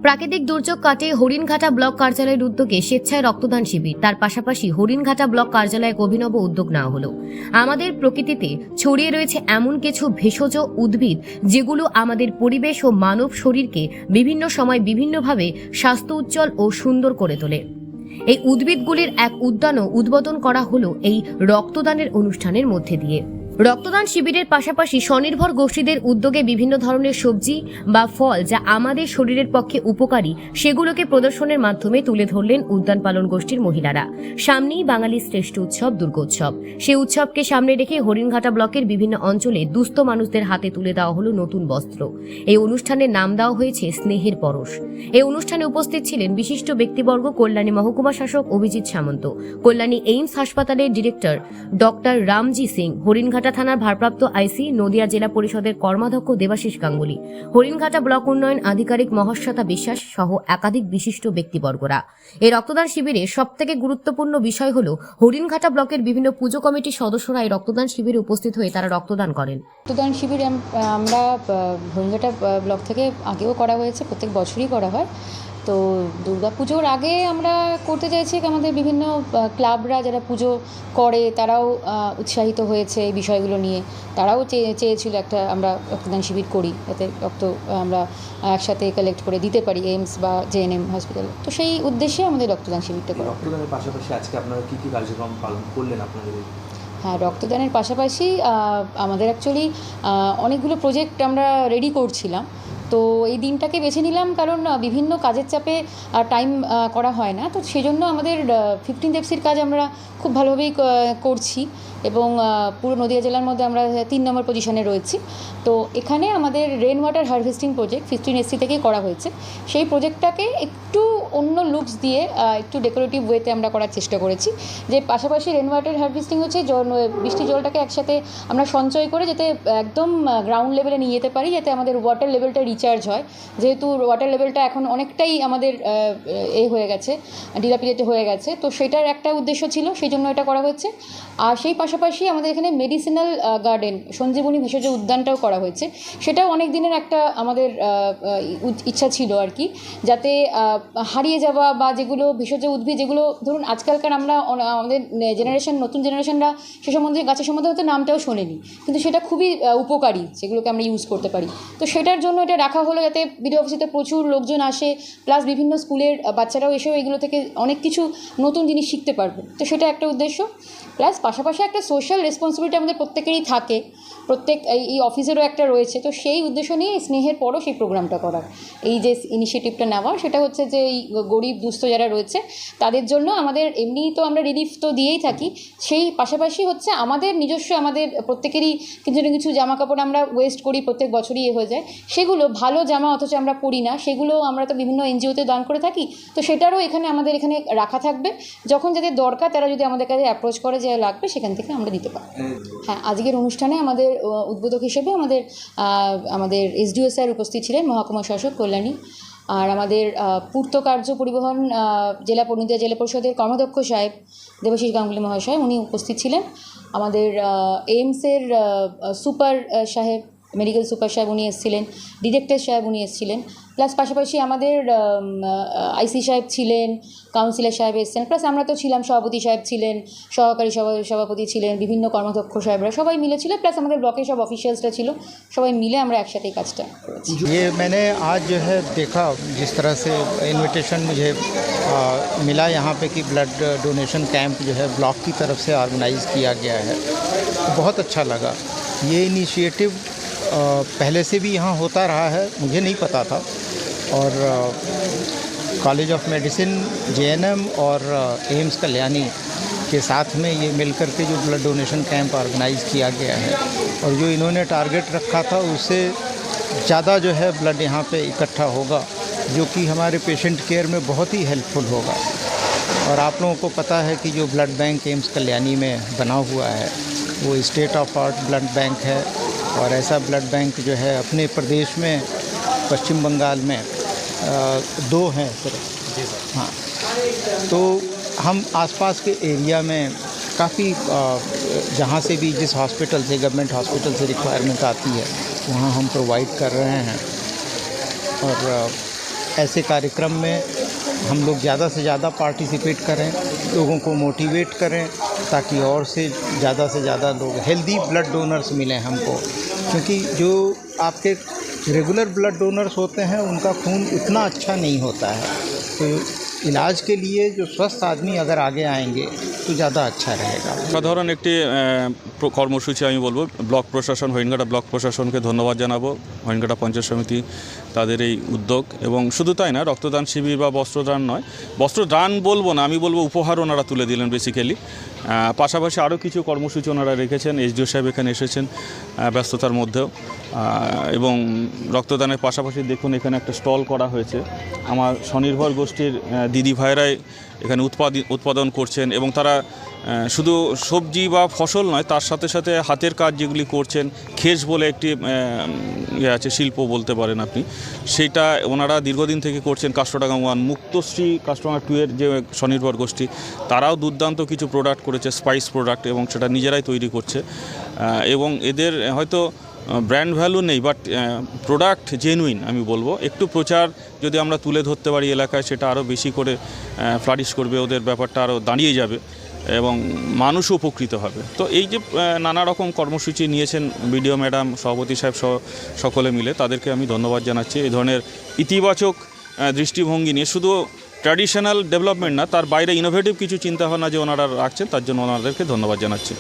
প্রাকৃতিক দুর্যোগ কাটিয়ে হরিণঘাটা ব্লক কার্যালয়ের উদ্যোগে স্বেচ্ছায় রক্তদান শিবির। তার পাশাপাশি হরিণঘাটা ব্লক কার্যালয়ে এক অভিনব উদ্যোগ নেওয়া হলো। আমাদের প্রকৃতিতে ছড়িয়ে রয়েছে এমন কিছু ভেষজ উদ্ভিদ যেগুলো আমাদের পরিবেশ ও মানব শরীরকে বিভিন্ন সময় বিভিন্নভাবে স্বাস্থ্য উজ্জ্বল ও সুন্দর করে তোলে। এই উদ্ভিদগুলির এক উদ্যানও উদ্বোধন করা হলো এই রক্তদানের অনুষ্ঠানের মধ্যে দিয়ে। রক্তদান শিবিরের পাশাপাশি স্বনির্ভর গোষ্ঠীদের উদ্যোগে বিভিন্ন ধরনের সবজি বা ফল যা আমাদের শরীরের পক্ষে উপকারী সেগুলোকে প্রদর্শনের মাধ্যমে তুলে ধরলেন উদ্যান পালন গোষ্ঠীর মহিলারা। সামনেই বাঙালির শ্রেষ্ঠ উৎসব দুর্গোৎসব। সেই উৎসবকে সামনে রেখে হরিণঘাটা ব্লকের বিভিন্ন অঞ্চলে দুস্থ মানুষদের হাতে তুলে দেওয়া হলো নতুন বস্ত্র। এই অনুষ্ঠানের নাম দেওয়া হয়েছে স্নেহের পরশ। এই অনুষ্ঠানে উপস্থিত ছিলেন বিশিষ্ট ব্যক্তিবর্গ, কল্যাণী মহকুমা শাসক অভিজিৎ সামন্ত, কল্যাণী এইমস হাসপাতালের ডিরেক্টর ডক্টর রামজি সিং, হরিণঘাটা থানার ভারপ্রাপ্ত আইসি, নদিয়া জেলা পরিষদের কর্মাধ্যক্ষ দেবাশিস গাঙ্গুলি, হরিণঘাটা ব্লক উন্নয়ন আধিকারিক মহাশ্বেতা বিশ্বাস সহ একাধিক বিশিষ্ট ব্যক্তিবর্গরা। এই রক্তদান শিবিরে সবথেকে গুরুত্বপূর্ণ বিষয় হল হরিণঘাটা ব্লকের বিভিন্ন পুজো কমিটির সদস্যরা এই রক্তদান শিবিরে উপস্থিত হয়ে তারা রক্তদান করেন। রক্তদান শিবির আমরা হরিণঘাটা ব্লক থেকে আগেও করা হয়েছে, প্রত্যেক বছরই করা হয়। তো দুর্গাপুজোর আগে আমরা করতে চাইছি, আমাদের বিভিন্ন ক্লাবরা যারা পুজো করে তারাও উৎসাহিত হয়েছে এই বিষয়গুলো নিয়ে। তারাও চেয়েছিল একটা আমরা রক্তদান শিবির করি, যাতে রক্ত আমরা একসাথে কালেক্ট করে দিতে পারি এইমস বা জেএনএম হসপিটালে। তো সেই উদ্দেশ্যে আমাদের রক্তদান শিবিরটা করা। রক্তদানের পাশাপাশি আজকে আপনারা কী কী কার্যক্রম পালন করলেন আপনাদের? হ্যাঁ, রক্তদানের পাশাপাশি আমাদের অ্যাকচুয়ালি অনেকগুলো প্রজেক্ট আমরা রেডি করছিলাম। তো এই দিনটাকে বেছে নিলাম কারণ বিভিন্ন কাজের চাপে টাইম করা হয় না। তো সেই জন্য আমাদের 15 এফসির কাজ আমরা খুব ভালোভাবেই করছি এবং পুরো নদিয়া জেলার মধ্যে আমরা 3 নম্বর পজিশনে রয়েছি। তো এখানে আমাদের rain water harvesting project 15 FC থেকেই করা হয়েছে। সেই প্রজেক্টটাকে একটু অন্য লুকস দিয়ে একটু ডেকোরেটিভ ওয়েতে আমরা করার চেষ্টা করেছি। যে পাশাপাশি রেন ওয়াটার হারভেস্টিং হচ্ছে বৃষ্টি জলটাকে একসাথে আমরা সঞ্চয় করে যাতে একদম গ্রাউন্ড লেভেলে নিয়ে যেতে পারি, যাতে আমাদের ওয়াটার লেভেলটা রিচার্জ হয়। যেহেতু ওয়াটার লেভেলটা এখন অনেকটাই আমাদের হয়ে গেছে, ডিলাপিলেট হয়ে গেছে। তো সেটার একটা উদ্দেশ্য ছিল, সেই জন্য এটা করা হচ্ছে। আর সেই পাশাপাশি আমাদের এখানে মেডিসিনাল গার্ডেন সঞ্জীবনী ভেষজ উদ্যানটাও করা হয়েছে। সেটাও অনেক দিনের একটা আমাদের ইচ্ছা ছিল আর কি, যাতে হারিয়ে যাওয়া বা যেগুলো ভেষজ উদ্ভিদ, যেগুলো ধরুন আজকালকার আমরা আমাদের নতুন জেনারেশনরা সে সম্বন্ধে গাছের সম্বন্ধে হয়তো নামটাও শোনেনি, কিন্তু সেটা খুবই উপকারী, সেগুলোকে আমরা ইউজ করতে পারি। তো সেটার জন্য এটা রাখা হলো, যাতে বিডিও অফিসে প্রচুর লোকজন আসে, প্লাস বিভিন্ন স্কুলের বাচ্চারাও এসেও এগুলো থেকে অনেক কিছু নতুন জিনিস শিখতে পারবে। তো সেটা একটা উদ্দেশ্য। প্লাস পাশাপাশি একটা সোশ্যাল রেসপন্সিবিলিটি আমাদের প্রত্যেকেরই থাকে, প্রত্যেক এই অফিসেরও একটা রয়েছে। তো সেই উদ্দেশ্য নিয়ে স্নেহের পরও সেই প্রোগ্রামটা করার, এই যে ইনিশিয়েটিভটা নেওয়া, সেটা হচ্ছে যে এই গরিব দুস্থ যারা রয়েছে তাদের জন্য আমাদের এমনি তো আমরা রিলিফ তো দিয়েই থাকি, সেই পাশাপাশি হচ্ছে আমাদের নিজস্ব, আমাদের প্রত্যেকেরই কিছু না কিছু জামা কাপড় আমরা ওয়েস্ট করি, প্রত্যেক বছরই হয়ে যায়। সেগুলো ভালো জামা অথচ আমরা পরি না, সেগুলো আমরা তো বিভিন্ন এনজিওতে দান করে থাকি। তো সেটারও আমাদের এখানে রাখা থাকবে, যখন যাদের দরকার তারা যদি আমাদের কাছে অ্যাপ্রোচ করে যে লাগবে, সেখান থেকে আমরা দিতে পারি। হ্যাঁ, আজকের অনুষ্ঠানে আমাদের উদ্বোধক হিসেবে আমাদের এসডিও স্যার উপস্থিত ছিলেন, মহকুমা শাসক কল্যাণী। আর আমাদের পূর্ত কার্য পরিবহন নদিয়া জেলা পরিষদের কর্মাধ্যক্ষ সাহেব দেবাশিস গাঙ্গুলি মহাশয়, উনি উপস্থিত ছিলেন। আমাদের এইমসের সুপার সাহেব, মেডিকেল সুপার সাহেব উনি এসেছিলেন, ডিরেক্টর সাহেব উনি এসেছিলেন। প্লাস পাশাপাশি আমাদের আইসি সাহেব ছিলেন, কাউন্সিলর সাহেব এসেছেন, প্লাস আমরা তো ছিলাম, সভাপতি সাহেব ছিলেন, সহকারী সভাপতি ছিলেন, বিভিন্ন কর্মাধ্যক্ষ সাহেবরা সবাই মিলে ছিল, প্লাস আমাদের ব্লকের সব অফিসিয়ালসরা ছিল। সবাই মিলে আমরা একসাথে কাজটা করেছি। ये मैंने आज जो है देखा, जिस तरह से इनविटेशन मुझे मिला यहाँ पे कि ब्लड डोनेशन कैंप जो है ब्लॉक की तरफ से ऑर्गेनाइज़ किया गया है, तो बहुत अच्छा लगा। ये इनिशिएटिव पहले से भी यहाँ होता रहा है, मुझे नहीं पता था। और कॉलेज ऑफ मेडिसिन, जेएनएम और एम्स कल्याणी के साथ में ये मिलकर के जो ब्लड डोनेशन कैंप ऑर्गेनाइज़ किया गया है, और जो इन्होंने टारगेट रखा था उससे ज़्यादा जो है ब्लड यहाँ पे इकट्ठा होगा, जो कि हमारे पेशेंट केयर में बहुत ही हेल्पफुल होगा। और आप लोगों को पता है कि जो ब्लड बैंक एम्स कल्याणी में बना हुआ है वो state of art blood bank है, और ऐसा ब्लड बैंक जो है अपने प्रदेश में पश्चिम बंगाल में 2 हैं सिर्फ। हाँ, तो हम आसपास के एरिया में काफ़ी जहाँ से भी जिस हॉस्पिटल से, गवर्नमेंट हॉस्पिटल से रिक्वायरमेंट आती है, वहाँ हम प्रोवाइड कर रहे हैं। और ऐसे कार्यक्रम में हम लोग ज़्यादा से ज़्यादा पार्टिसिपेट करें, लोगों को मोटिवेट करें, ताकि और से ज़्यादा लोग हेल्दी ब्लड डोनर्स मिलें हमको, क्योंकि जो आपके रेगुलर ब्लड डोनर्स होते हैं उनका खून उतना अच्छा नहीं होता है। तो इलाज के लिए जो स्वस्थ आदमी अगर आगे आएंगे तो ज़्यादा अच्छा रहेगा। সাধারণ একটি কর্মসূচি আমি বলবো, ব্লক প্রশাসন, হরিণঘাটা ব্লক প্রশাসনকে ধন্যবাদ জানাবো, হরিণঘাটা পঞ্চায়েত সমিতি তাদের এই উদ্যোগ। এবং শুধু তাই না, রক্তদান শিবির বা বস্ত্রদান নয়, বস্ত্রদান বলবো না, আমি বলবো উপহার ওনারা তুলে দিলেন বেসিক্যালি। পাশাপাশি আরও কিছু কর্মসূচি ওনারা রেখেছেন, এসডিও সাহেব এখানে এসেছেন ব্যস্ততার মধ্যেও। এবং রক্তদানের পাশাপাশি দেখুন এখানে একটা স্টল করা হয়েছে, আমার স্বনির্ভর গোষ্ঠীর দিদি ভাইরাই এখানে উৎপাদন করছেন, এবং তারা শুধু সবজি বা ফসল নয়, তার সাথে সাথে হাতের কাজ যেগুলি করছেন, খেস বলে একটি আছে, শিল্প বলতে পারেন আপনি, সেইটা ওনারা দীর্ঘদিন থেকে করছেন। কাষ্টডাঙ্গা 1, মুক্তশ্রী কাষ্টডাঙ্গা 2 এর যে স্বনির্ভর গোষ্ঠী, তারাও দুর্দান্ত কিছু প্রোডাক্ট করেছে, স্পাইস প্রোডাক্ট, এবং সেটা নিজেরাই তৈরি করছে। এবং এদের হয়তো ব্র্যান্ড ভ্যালু নেই, বাট প্রোডাক্ট জেনুইন আমি বলবো। একটু প্রচার যদি আমরা তুলে ধরতে পারি এলাকায়, সেটা আরও বেশি করে ফ্লারিশ করবে, ওদের ব্যাপারটা আরও দাঁড়িয়ে যাবে এবং মানুষও উপকৃত হবে। তো এই যে নানা রকম কর্মসূচি নিয়েছেন বিডিও ম্যাডাম, সভাপতি সাহেব সকলে মিলে, তাদেরকে আমি ধন্যবাদ জানাচ্ছি। এই ধরনের ইতিবাচক দৃষ্টিভঙ্গি নিয়ে শুধু ট্র্যাডিশনাল ডেভেলপমেন্ট না, তার বাইরে ইনোভেটিভ কিছু চিন্তাভাবনা যে ওনারা রাখছেন, তার জন্য ওনাদেরকে ধন্যবাদ জানাচ্ছি।